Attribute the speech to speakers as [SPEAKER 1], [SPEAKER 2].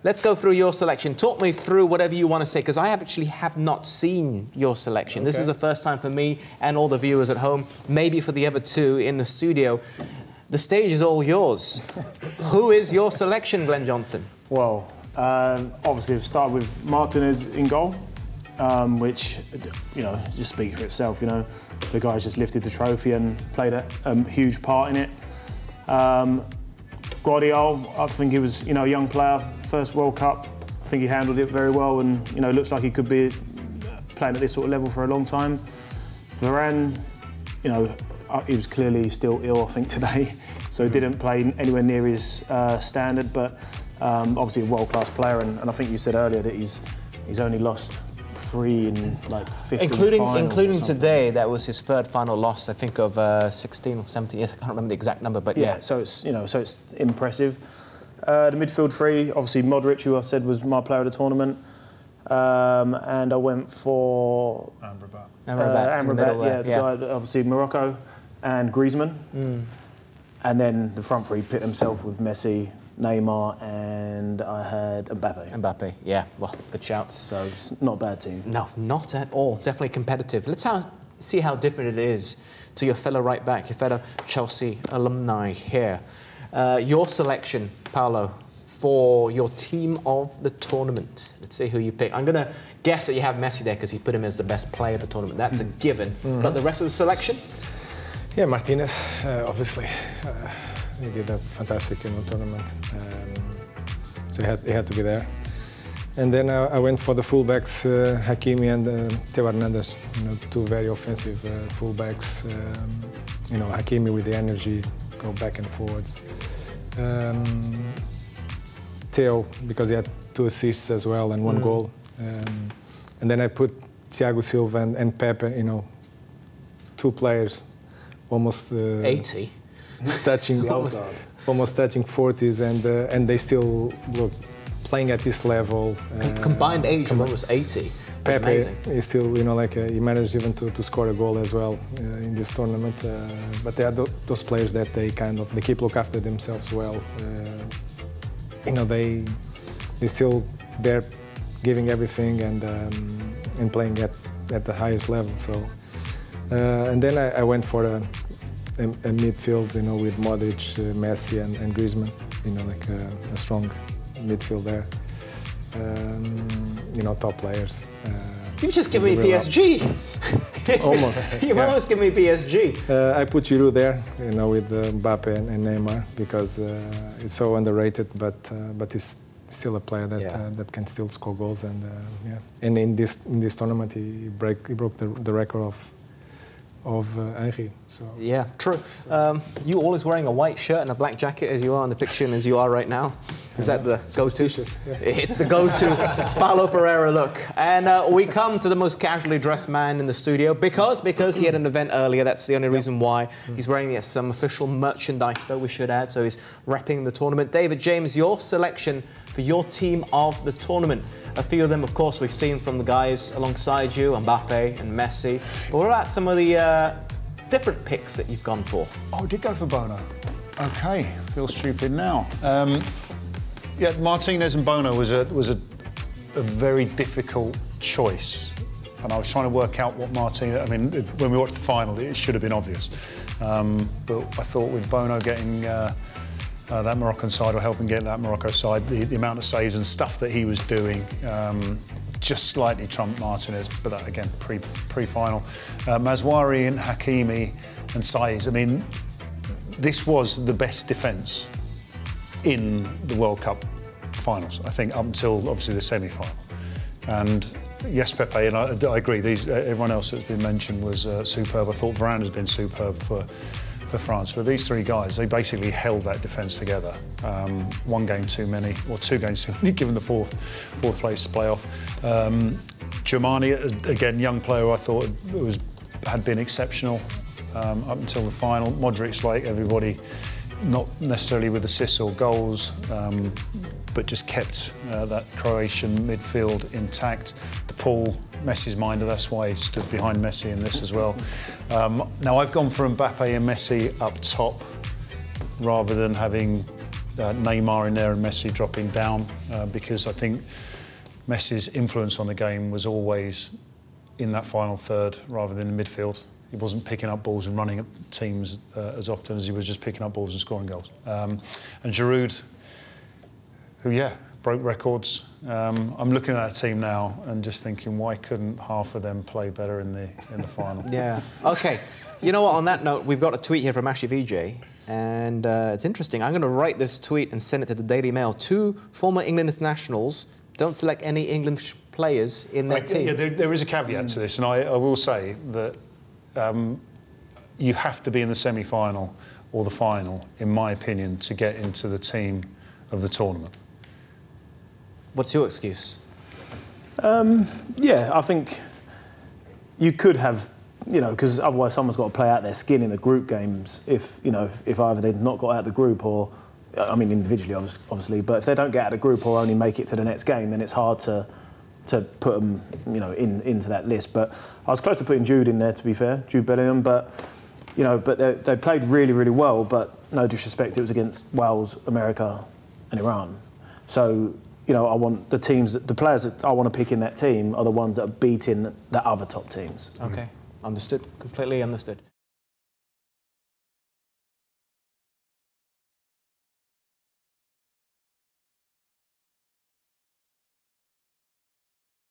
[SPEAKER 1] let's go through your selection. Talk me through whatever you want to say, because I actually have not seen your selection. Okay. This is the first time for me and all the viewers at home, maybe for the other two in the studio. The stage is all yours. Who is your selection, Glenn Johnson?
[SPEAKER 2] Well, obviously we've started with Martinez in goal, which, you know, just speaks for itself. You know, the guy's just lifted the trophy and played a huge part in it. Guardiola, I think he was, you know, a young player, first World Cup. I think he handled it very well, and you know, looks like he could be playing at this sort of level for a long time. Varane, you know, he was clearly still ill, I think, today, so he didn't play anywhere near his standard. But obviously a world-class player, and I think you said earlier that he's only lost 3 in like 15
[SPEAKER 1] including today. That was his 3rd final loss, I think, of 16 or 17 years. I can't remember the exact number, but yeah.
[SPEAKER 2] So it's, you know, so it's impressive. The midfield 3, obviously Modric, who I said was my player of the tournament, and I went for Amrabat, the guy, obviously Morocco, and Griezmann, and then the front 3 pit himself with Messi, Neymar, and I had Mbappe.
[SPEAKER 1] Mbappe, yeah, well, good shouts.
[SPEAKER 2] So it's not a bad team.
[SPEAKER 1] No, not at all. Definitely competitive. Let's see how different it is to your fellow right back, your fellow Chelsea alumni here. Your selection, Paulo, for your team of the tournament. Let's see who you pick. I'm going to guess that you have Messi there because you put him as the best player of the tournament. That's a given. But the rest of the selection?
[SPEAKER 3] Yeah, Martinez, obviously. He did a fantastic tournament, so he had to be there. And then I went for the fullbacks, Hakimi and Theo Hernandez. You know, 2 very offensive fullbacks. You know, Hakimi with the energy, go back and forwards. Theo, because he had 2 assists as well and 1 goal. And then I put Thiago Silva and Pepe. You know, 2 players, almost
[SPEAKER 1] 80.
[SPEAKER 3] Touching almost touching 40s, and they still look playing at this level.
[SPEAKER 1] Combined age of almost 80.
[SPEAKER 3] Pepe is still, you know, like he managed even to score a goal as well in this tournament. But they are those players that they keep look after themselves well. You know, they still there, giving everything and playing at the highest level. So and then I went for a midfield, you know, with Modric, Messi, and Griezmann. You know, like a strong midfield there. You know, top players.
[SPEAKER 1] You've just given me PSG.
[SPEAKER 3] Almost.
[SPEAKER 1] You've almost given me PSG.
[SPEAKER 3] I put Giroud there, you know, with Mbappe and Neymar, because he's so underrated, but he's still a player that can still score goals, and And in this tournament, he broke the record of Henry. So
[SPEAKER 1] yeah, true. You always wearing a white shirt and a black jacket as you are in the picture and as you are right now. Is that the go-to? Yeah. It's the go-to Paulo Ferreira look. And we come to the most casually dressed man in the studio because he had an event earlier. That's the only reason why. He's wearing some official merchandise, though, we should add. So he's repping the tournament. David James, your selection for your team of the tournament. A few of them, of course, we've seen from the guys alongside you, Mbappe and Messi. But what about some of the different picks that you've gone for?
[SPEAKER 4] Oh, I did go for Bono. Okay, feel stupid now. Yeah, Martinez and Bono was a very difficult choice, and I was trying to work out what Martinez. I mean, when we watched the final, it should have been obvious, but I thought with Bono getting that Moroccan side, or helping get that Morocco side, the amount of saves and stuff that he was doing just slightly trumped Martinez, but that again pre-final. Mazwari and Hakimi and Saiz. I mean, this was the best defence in the World Cup finals, I think, up until obviously the semi-final. And yes, Pepe, and I agree, everyone else that's been mentioned was superb. I thought Varane has been superb for France. But these 3 guys, they basically held that defence together. 1 game too many, or 2 games too many, given the fourth place playoff. Germani, again, young player, I thought had been exceptional up until the final. Modric, like everybody, not necessarily with assists or goals, but just kept that Croatian midfield intact. The Paul, Messi's minder, that's why he stood behind Messi in this as well. Now I've gone for Mbappe and Messi up top, rather than having Neymar in there and Messi dropping down because I think Messi's influence on the game was always in that final third rather than the midfield. He wasn't picking up balls and running at teams as often as he was just picking up balls and scoring goals. And Giroud, who, yeah, broke records. I'm looking at that team now and just thinking, why couldn't half of them play better in the final?
[SPEAKER 1] Yeah. OK. You know what? On that note, we've got a tweet here from Ashley VJ, and it's interesting. I'm going to write this tweet and send it to the Daily Mail. 2 former England internationals don't select any English players in their team.
[SPEAKER 4] Yeah, there is a caveat to this, and I will say that you have to be in the semi-final or the final, in my opinion, to get into the team of the tournament.
[SPEAKER 1] What's your excuse?
[SPEAKER 2] Yeah, I think you could have, you know, because otherwise someone's got to play out their skin in the group games if, you know, if either they've not got out of the group or, I mean, individually, obviously, but if they don't get out of the group or only make it to the next game, then it's hard to put them, you know, into that list. But I was close to putting Jude in there, to be fair, Jude Bellingham, but, you know, but they played really, really well, but no disrespect, it was against Wales, America and Iran. So, you know, I want the players that I want to pick in that team are the ones that are beating the other top teams.
[SPEAKER 1] OK, understood, completely understood.